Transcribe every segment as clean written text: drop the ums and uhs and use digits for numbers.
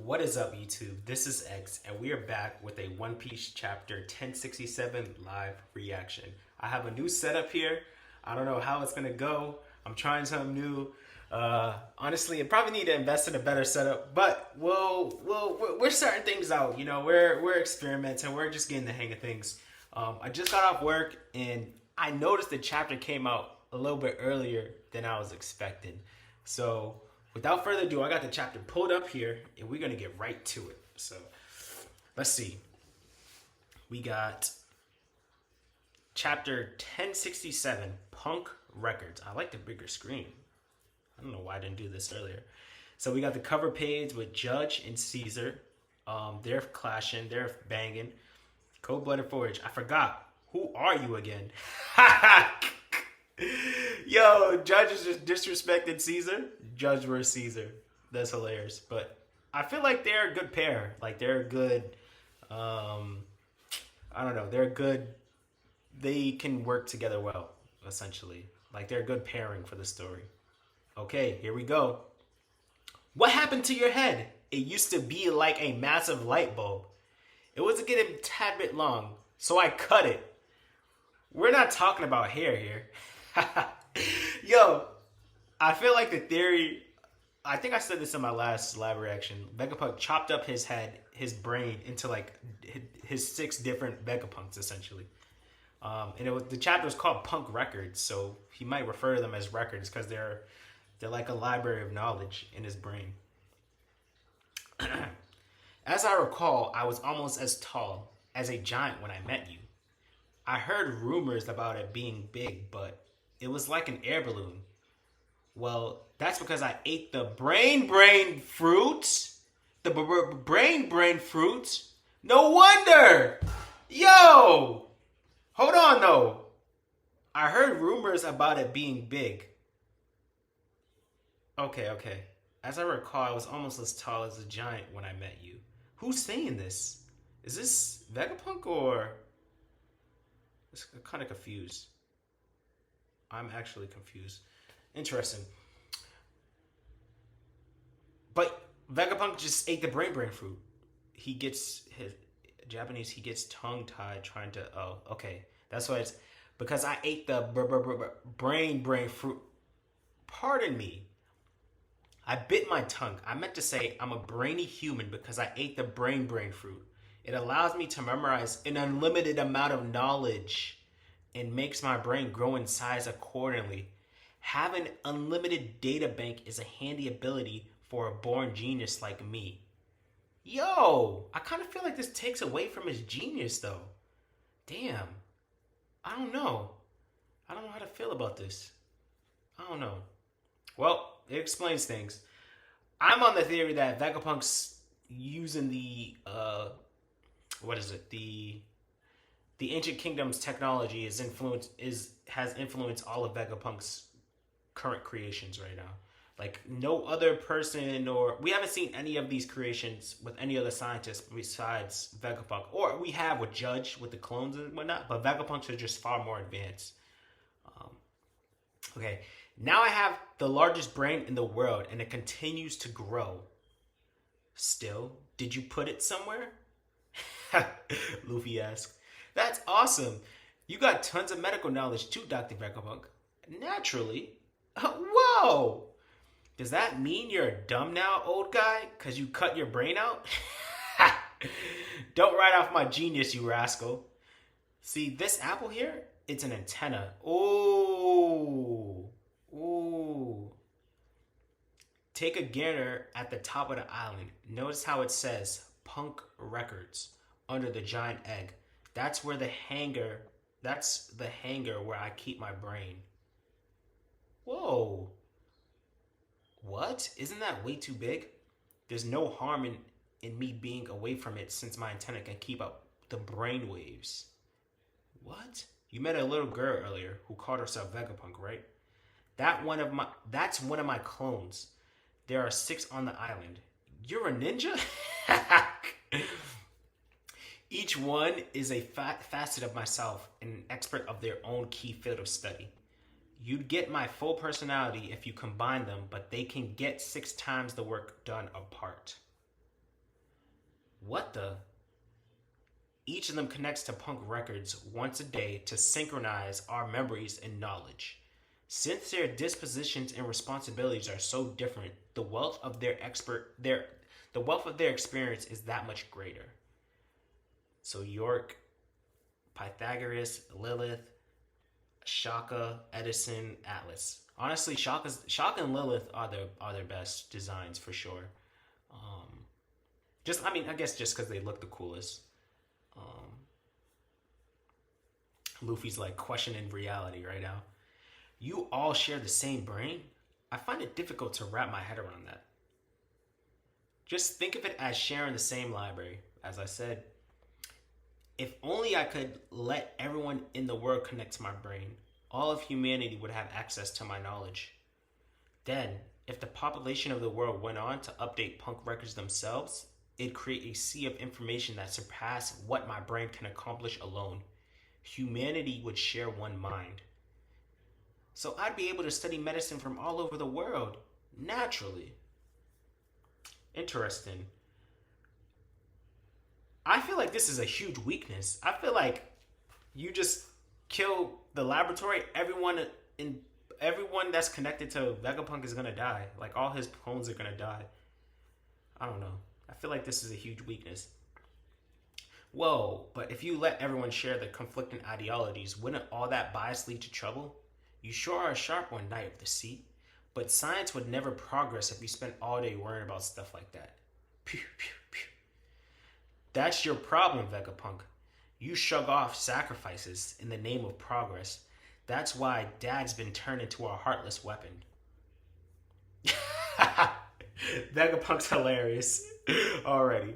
What is up, YouTube? This is X, and we are back with a One Piece chapter 1067 live reaction. I have a new setup here. I don't know how it's gonna go. I'm trying something new. Honestly, I probably need to invest in a better setup, but we're starting things out. You know, we're experimenting. We're just getting the hang of things. I just got off work, and I noticed the chapter came out a little bit earlier than I was expecting. So, without further ado, I got the chapter pulled up here, and we're gonna get right to it. So, let's see. We got chapter 1067, Punk Records. I like the bigger screen. I don't know why I didn't do this earlier. So we got the cover page with Judge and Caesar. They're clashing. They're banging. Cold-Blooded Forge. I forgot. Who are you again? Yo, Judge is just disrespected Caesar. Judge versus Caesar. That's hilarious. But I feel like they're a good pair. Like, they're a good... I don't know. They're good... They can work together well, essentially. Like, they're a good pairing for the story. Okay, here we go. What happened to your head? It used to be like a massive light bulb. It was getting a tad bit long, so I cut it. We're not talking about hair here. Yo, I feel like the theory... I think I said this in my last live reaction. Vegapunk chopped up his head, his brain, into like his 6 different Vegapunks, essentially. And the chapter was called Punk Records, so he might refer to them as records because they're like a library of knowledge in his brain. As I recall, I was almost as tall as a giant when I met you. I heard rumors about it being big, but it was like an air balloon. Well, that's because I ate the brain fruit. The brain fruit. No wonder! Yo! Hold on, though. I heard rumors about it being big. Okay. As I recall, I was almost as tall as a giant when I met you. Who's saying this? Is this Vegapunk or... I'm kind of confused. I'm actually confused. Interesting. But Vegapunk just ate the brain fruit. He gets his... Japanese, he gets tongue-tied trying to... Oh, okay. That's why it's... Because I ate the brain fruit. Pardon me. I bit my tongue. I meant to say I'm a brainy human because I ate the brain fruit. It allows me to memorize an unlimited amount of knowledge and makes my brain grow in size accordingly. Having unlimited data bank is a handy ability for a born genius like me. Yo, I kind of feel like this takes away from his genius though. Damn. I don't know. I don't know how to feel about this. I don't know. Well, it explains things. I'm on the theory that Vegapunk's using the the Ancient Kingdom's technology has influenced all of Vegapunk's current creations right now. Like, no other person, or we haven't seen any of these creations with any other scientists besides Vegapunk. Or we have with Judge, with the clones and whatnot, but Vegapunk's are just far more advanced. Okay, now I have the largest brain in the world, and it continues to grow. Still, did you put it somewhere? Luffy asked. That's awesome. You got tons of medical knowledge too, Dr. Vegapunk. Naturally. Whoa! Does that mean you're dumb now, old guy? Because you cut your brain out? Don't write off my genius, you rascal. See, this apple here? It's an antenna. Ooh. Take a gander at the top of the island. Notice how it says Punk Records under the giant egg. That's the hangar where I keep my brain. Whoa. What? Isn't that way too big? There's no harm in me being away from it since my antenna can keep up the brain waves. What? You met a little girl earlier who called herself Vegapunk, right? That's one of my clones. There are 6 on the island. You're a ninja? Each one is a facet of myself and an expert of their own key field of study. You'd get my full personality if you combine them, but they can get 6 times the work done apart. What the? Each of them connects to punk records once a day to synchronize our memories and knowledge. Since their dispositions and responsibilities are so different, the wealth of their experience is that much greater. So York, Pythagoras, Lilith, Shaka, Edison, Atlas. Honestly, Shaka and Lilith are their best designs for sure. I guess just because they look the coolest. Um, Luffy's like questioning reality right now. You all share the same brain? I find it difficult to wrap my head around that. Just think of it as sharing the same library. As I said, if only I could let everyone in the world connect to my brain, all of humanity would have access to my knowledge. Then, if the population of the world went on to update punk records themselves, it'd create a sea of information that surpassed what my brain can accomplish alone. Humanity would share one mind. So I'd be able to study medicine from all over the world, naturally. Interesting. I feel like this is a huge weakness. I feel like you just kill the laboratory, everyone that's connected to Vegapunk is gonna die. Like all his clones are gonna die. I don't know. I feel like this is a huge weakness. Whoa, but if you let everyone share the conflicting ideologies, wouldn't all that bias lead to trouble? You sure are a sharp one, Knight of the Sea. But science would never progress if you spent all day worrying about stuff like that. Pew, pew, pew. That's your problem, Vegapunk. You shrug off sacrifices in the name of progress. That's why Dad's been turned into a heartless weapon. Vegapunk's hilarious already.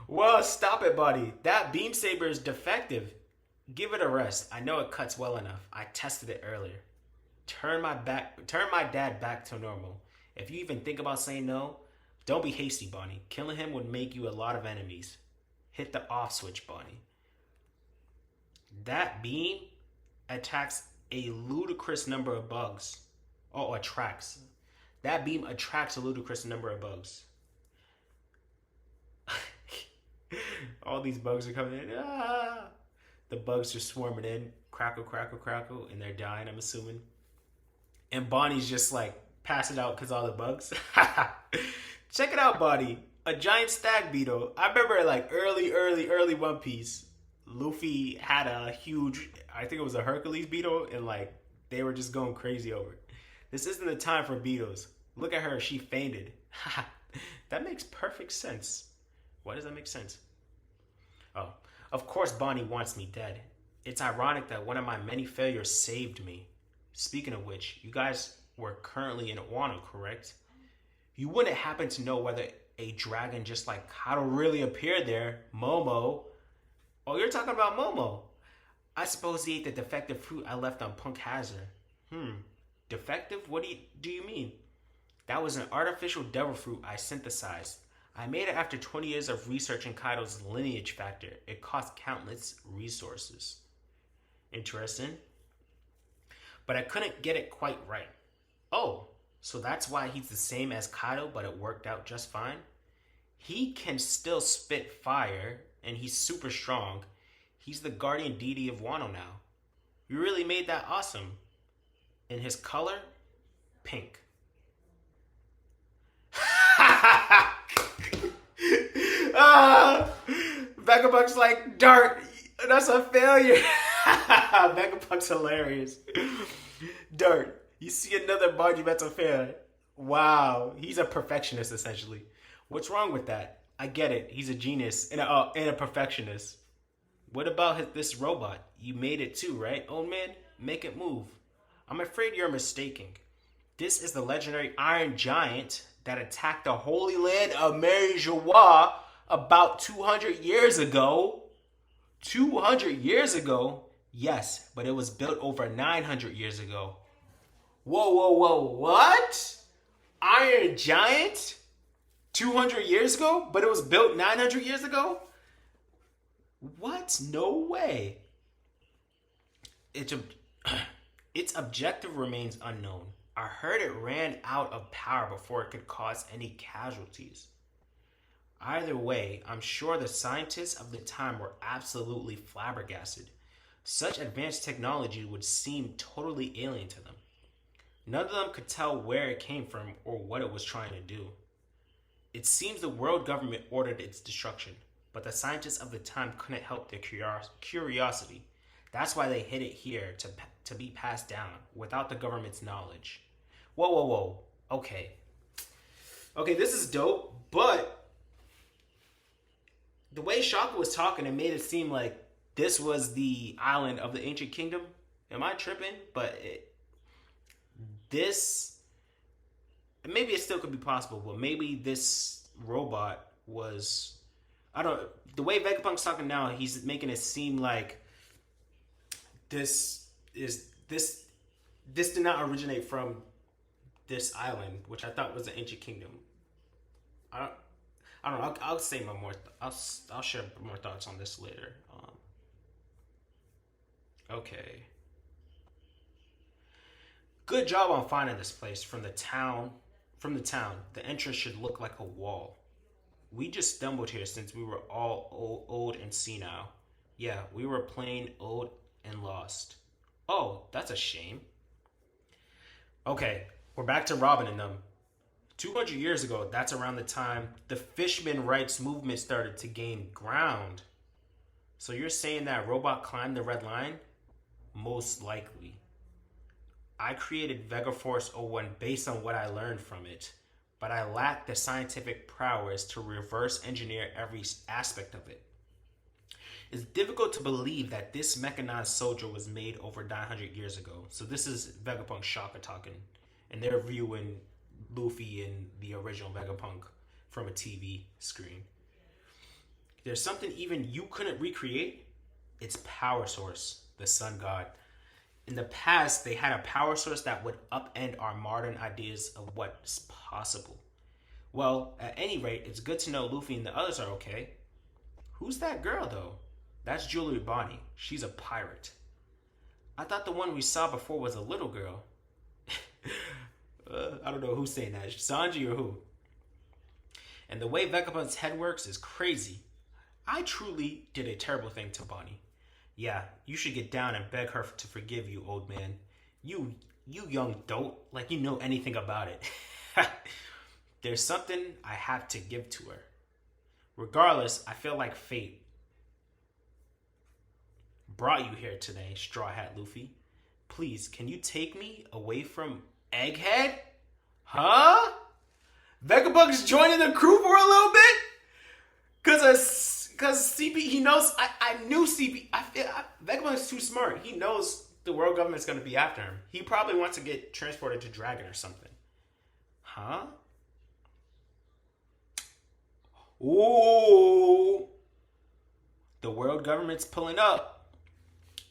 Well, stop it, buddy. That beam saber is defective. Give it a rest. I know it cuts well enough. I tested it earlier. Turn my dad back to normal. If you even think about saying no, don't be hasty, Bonnie. Killing him would make you a lot of enemies. Hit the off switch, Bonnie. That beam attacks a ludicrous number of bugs. Oh, attracts. That beam attracts a ludicrous number of bugs. All these bugs are coming in. Ah! The bugs are swarming in. Crackle, crackle, crackle. And they're dying, I'm assuming. And Bonnie's just like passing out because all the bugs. Check it out, Bonnie. A giant stag beetle. I remember like early One Piece. Luffy had a huge, I think it was a Hercules beetle, and like they were just going crazy over it. This isn't the time for beetles. Look at her, she fainted. That makes perfect sense. Why does that make sense? Oh, of course Bonnie wants me dead. It's ironic that one of my many failures saved me. Speaking of which, you guys were currently in Wano, correct? You wouldn't happen to know whether a dragon just like Kaido really appeared there, Momo. Oh, you're talking about Momo. I suppose he ate the defective fruit I left on Punk Hazard. Defective? What do you mean? That was an artificial devil fruit I synthesized. I made it after 20 years of researching Kaido's lineage factor. It cost countless resources. Interesting. But I couldn't get it quite right. Oh, so that's why he's the same as Kaido, but it worked out just fine? He can still spit fire, and he's super strong. He's the guardian deity of Wano now. You really made that awesome. And his color? Pink. Vegapunk's like, Dart, that's a failure. Vegapunk's hilarious. Dart, you see another monumental failure. Wow, he's a perfectionist essentially. What's wrong with that? I get it. He's a genius and a perfectionist. What about this robot? You made it too, right? Old man, make it move. I'm afraid you're mistaken. This is the legendary Iron Giant that attacked the Holy Land of Mary Joie about 200 years ago. 200 years ago? Yes, but it was built over 900 years ago. Whoa, what? Iron Giant? 200 years ago? But it was built 900 years ago? What? No way. Its objective remains unknown. I heard it ran out of power before it could cause any casualties. Either way, I'm sure the scientists of the time were absolutely flabbergasted. Such advanced technology would seem totally alien to them. None of them could tell where it came from or what it was trying to do. It seems the world government ordered its destruction, but the scientists of the time couldn't help their curiosity. That's why they hid it here to be passed down without the government's knowledge. Whoa, whoa, whoa. Okay. Okay, this is dope, but the way Shaka was talking, it made it seem like this was the island of the ancient kingdom. Am I tripping? This, maybe it still could be possible, but maybe this robot was, I don't, the way Vegapunk's talking now, he's making it seem like this did not originate from this island, which I thought was the ancient kingdom. I don't know. I'll say my more. I'll share more thoughts on this later. Okay. Good job on finding this place from the town. From the town, the entrance should look like a wall. We just stumbled here since we were all old and senile. Yeah, we were plain old and lost. Oh, that's a shame. Okay, we're back to Robin and them. 200 years ago, that's around the time the Fishman rights movement started to gain ground. So you're saying that robot climbed the red line? Most likely. I created Vegaforce O1 based on what I learned from it, but I lack the scientific prowess to reverse engineer every aspect of it. It's difficult to believe that this mechanized soldier was made over 900 years ago. So this is Vegapunk Shaka talking, and they're viewing Luffy and the original Vegapunk from a TV screen. There's something even you couldn't recreate. It's power source, the sun god. In the past, they had a power source that would upend our modern ideas of what's possible. Well, at any rate, it's good to know Luffy and the others are okay. Who's that girl, though? That's Julie Bonnie. She's a pirate. I thought the one we saw before was a little girl. I don't know who's saying that. Sanji or who? And the way Vegapunk's head works is crazy. I truly did a terrible thing to Bonnie. Yeah, you should get down and beg her to forgive you, old man. You young dolt, like you know anything about it. There's something I have to give to her. Regardless, I feel like fate brought you here today, Straw Hat Luffy. Please, can you take me away from Egghead? Huh? Vegapunk's joining the crew for a little bit? Cause CP, he knows, I knew CP, Vegapunk's too smart. He knows the world government's gonna be after him. He probably wants to get transported to Dragon or something. Huh? Ooh. The world government's pulling up.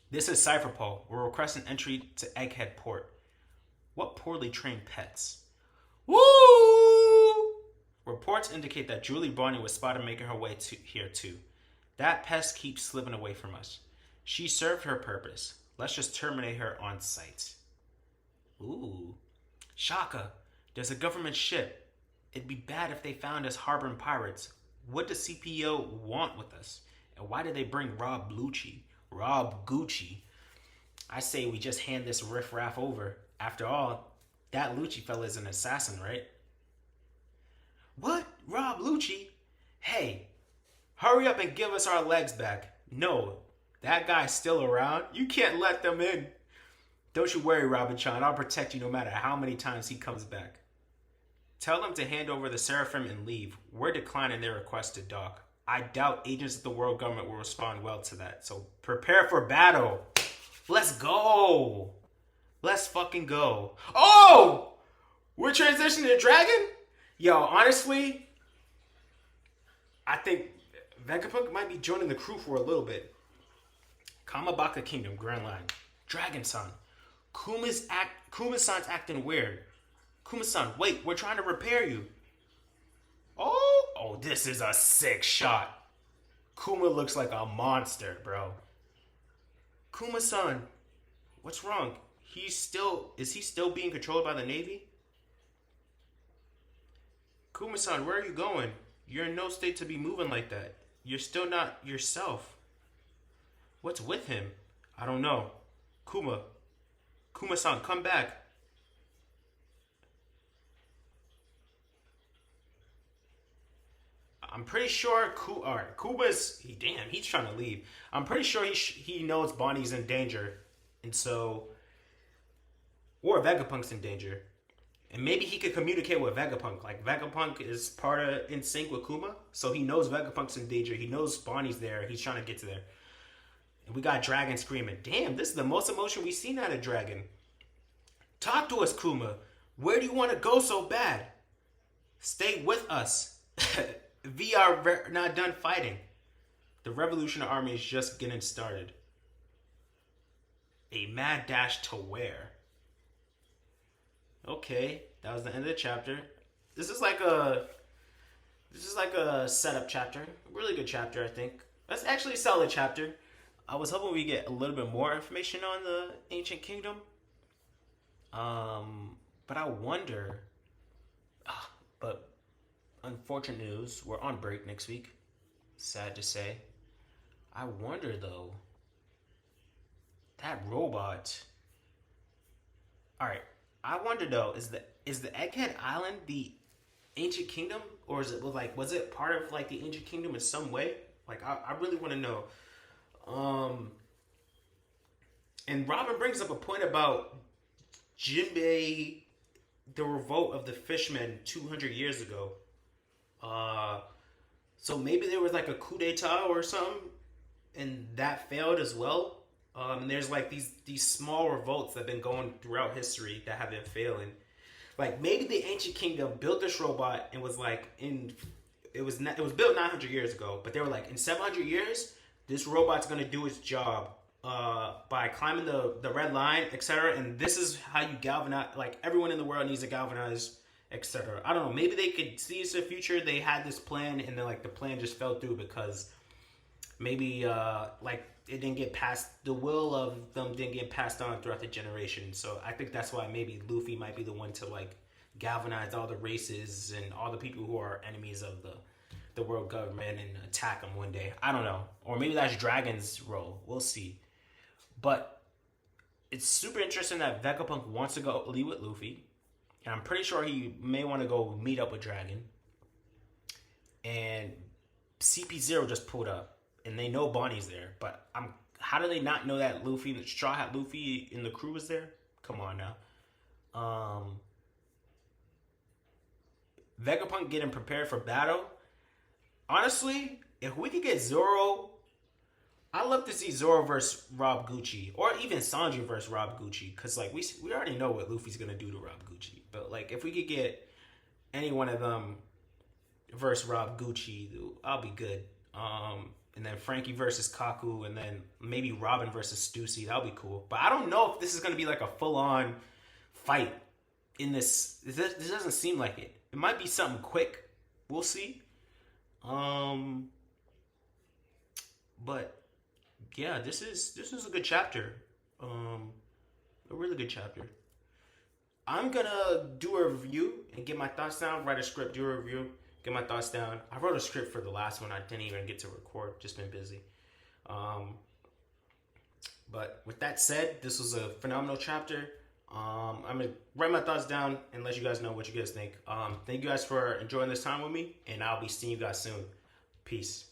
This is Cypherpole. We're requesting entry to Egghead Port. What poorly trained pets. Woo! Reports indicate that Julie Bonnie was spotted making her way here too. That pest keeps slipping away from us. She served her purpose. Let's just terminate her on sight. Ooh. Shaka, there's a government ship. It'd be bad if they found us harboring pirates. What does CPO want with us? And why did they bring Rob Gucci? I say we just hand this riffraff over. After all, that Lucci fella is an assassin, right? What? Rob Lucci? Hey, hurry up and give us our legs back. No, that guy's still around. You can't let them in. Don't you worry, Robin-chan. I'll protect you no matter how many times he comes back. Tell them to hand over the Seraphim and leave. We're declining their request to dock. I doubt agents of the world government will respond well to that. So prepare for battle. Let's go. Let's fucking go. Oh! We're transitioning to Dragon? Yo, honestly, I think Vegapunk might be joining the crew for a little bit. Kamabaka Kingdom, Grand Line. Dragon-san. Kuma-san's acting weird. Kuma-san, wait, we're trying to repair you. Oh, this is a sick shot. Kuma looks like a monster, bro. Kuma-san, what's wrong? Is he still being controlled by the Navy? Kuma-san, where are you going? You're in no state to be moving like that. You're still not yourself. What's with him? I don't know. Kuma. Kuma-san, come back. I'm pretty sure Kuba's he's trying to leave. I'm pretty sure he knows Bonnie's in danger, and so or Vegapunk's in danger, and maybe he could communicate with Vegapunk. Like Vegapunk is part of in sync with Kuma, so he knows Vegapunk's in danger. He knows Bonnie's there. He's trying to get to there, and we got Dragon screaming. Damn, this is the most emotion we've seen out of Dragon. Talk to us, Kuma. Where do you want to go so bad? Stay with us. We are not done fighting. The Revolutionary Army is just getting started. A mad dash to where? Okay, that was the end of the chapter. This is like a setup chapter. A really good chapter, I think. That's actually a solid chapter. I was hoping we get a little bit more information on the Ancient Kingdom. But I wonder. But unfortunate news, we're on break next week. Sad to say. I wonder though. That robot. All right. I wonder though, is the Egghead Island the Ancient Kingdom, or is it was it part of like the Ancient Kingdom in some way? Like I really want to know. And Robin brings up a point about Jinbei, the revolt of the Fishmen 200 years ago. So maybe there was like a coup d'etat or something, and that failed as well. And there's like these small revolts that have been going throughout history that have been failing. Like maybe the Ancient Kingdom built this robot and was like it was built 900 years ago, but they were like in 700 years this robot's gonna do its job by climbing the red line, etc. And this is how you galvanize. Like everyone in the world needs to galvanize, etc. I don't know. Maybe they could see into the future. They had this plan, and then like the plan just fell through because maybe like it didn't get passed. The will of them didn't get passed on throughout the generation. So I think that's why maybe Luffy might be the one to like galvanize all the races and all the people who are enemies of the world government and attack them one day. I don't know. Or maybe that's Dragon's role. We'll see. But it's super interesting that Vegapunk wants to go lead with Luffy. And I'm pretty sure he may want to go meet up with Dragon. And CP0 just pulled up. And they know Bonnie's there. But how do they not know that Luffy, Straw Hat Luffy in the crew was there? Come on now. Vegapunk getting prepared for battle. Honestly, if we could get Zoro, I'd love to see Zoro versus Rob Gucci, or even Sanji versus Rob Gucci, because like we already know what Luffy's gonna do to Rob Gucci. But like if we could get any one of them versus Rob Gucci, I'll be good. And then Frankie versus Kaku, and then maybe Robin versus Stussy, that'll be cool. But I don't know if this is gonna be like a full-on fight in this. This doesn't seem like it. It might be something quick. We'll see. But yeah, this is a good chapter. A really good chapter. I'm gonna do a review and get my thoughts down. Write a script, do a review, get my thoughts down. I wrote a script for the last one. I didn't even get to record. Just been busy. But with that said, this was a phenomenal chapter. I'm gonna write my thoughts down and let you guys know what you guys think. Thank you guys for enjoying this time with me, and I'll be seeing you guys soon. Peace.